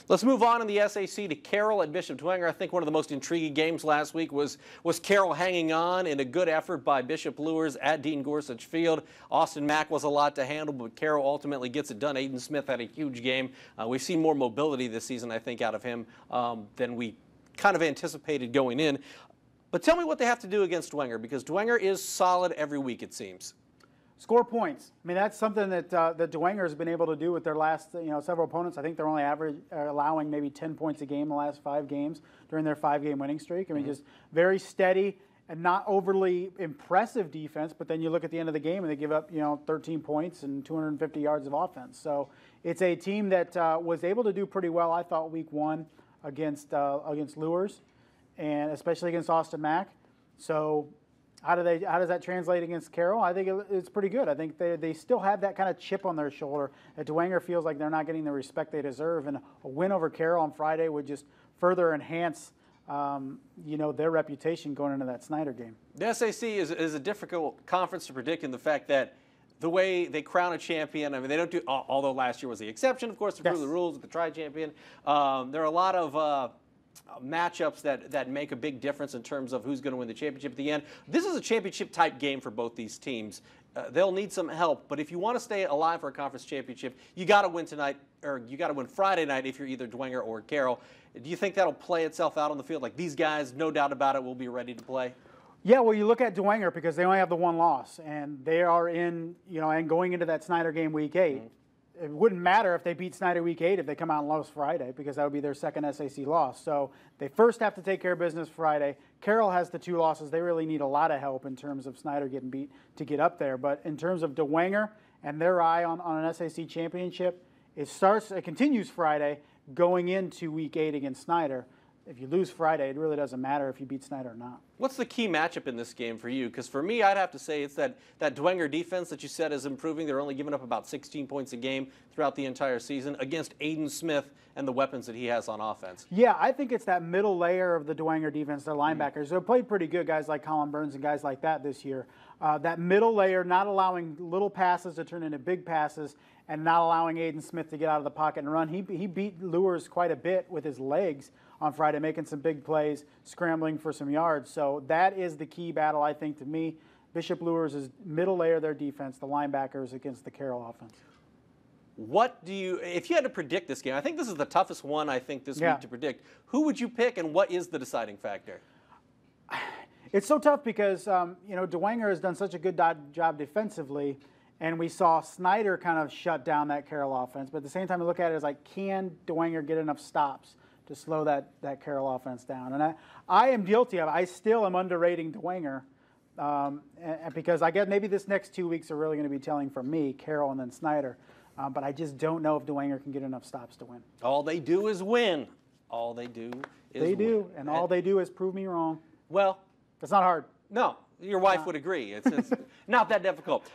Let's move on in the SAC to Carroll at Bishop Dwenger. I think one of the most intriguing games last week was Carroll hanging on in a good effort by Bishop Lures at Dean Gorsuch Field. Austin Mack was a lot to handle, but Carroll ultimately gets it done. Aiden Smith had a huge game. We've seen more mobility this season, I think, out of him than we kind of anticipated going in. But tell me what they have to do against Dwenger, because Dwenger is solid every week, it seems. Score points. I mean, that's something that that Dwenger has been able to do with their last, several opponents. I think they're only allowing maybe 10 points a game the last 5 games during their 5-game winning streak. I mean, just very steady and not overly impressive defense. But then you look at the end of the game and they give up, 13 points and 250 yards of offense. So it's a team that was able to do pretty well, I thought, week 1 against Lures, and especially against Austin Mack. So how does that translate against Carroll? I think it's pretty good. I think they still have that kind of chip on their shoulder. That Dwenger feels like they're not getting the respect they deserve, and a win over Carroll on Friday would just further enhance their reputation going into that Snyder game. The SAC is a difficult conference to predict in the fact that the way they crown a champion, I mean, they don't do, although last year was the exception, of course, to prove the rules with the tri-champion. There are a lot of matchups that make a big difference in terms of who's going to win the championship at the end. This is a championship type game for both these teams. They'll need some help, but if you want to stay alive for a conference championship, you got to win tonight, or you got to win Friday night if you're either Dwenger or Carroll. Do you think that'll play itself out on the field? Like, these guys, no doubt about it, will be ready to play? Yeah, well, you look at Dwenger because they only have the 1 loss, and they are in, and going into that Snyder game week 8. It wouldn't matter if they beat Snyder week 8 if they come out and lose Friday, because that would be their second SAC loss. So they first have to take care of business Friday. Carroll has the 2 losses. They really need a lot of help in terms of Snyder getting beat to get up there. But in terms of Dwenger and their eye on an SAC championship, it continues Friday going into week 8 against Snyder. If you lose Friday, it really doesn't matter if you beat Snyder or not. What's the key matchup in this game for you? Because for me, I'd have to say it's that Dwenger defense that you said is improving. They're only giving up about 16 points a game throughout the entire season against Aiden Smith and the weapons that he has on offense. Yeah, I think it's that middle layer of the Dwenger defense, their linebackers. They've played pretty good, guys like Colin Burns and guys like that this year. That middle layer, not allowing little passes to turn into big passes, and not allowing Aiden Smith to get out of the pocket and run. He beat Lures quite a bit with his legs on Friday, making some big plays, scrambling for some yards. So that is the key battle, I think, to me. Bishop Lures is middle layer of their defense, the linebackers against the Carroll offense. If you had to predict this game, I think this is the toughest one, I think, this week to predict. Who would you pick, and what is the deciding factor? It's so tough because, Dwenger has done such a good job defensively, and we saw Snyder kind of shut down that Carroll offense. But at the same time, we look at it as like, can Dwenger get enough stops to slow that Carroll offense down? And I am guilty of it. I still am underrating Dwenger because I guess maybe this next 2 weeks are really going to be telling for me, Carroll and then Snyder. But I just don't know if Dwenger can get enough stops to win. All they do is win. All they do is win. They do, and all they do is prove me wrong. Well, it's not hard. No, your wife would agree. It's not that difficult.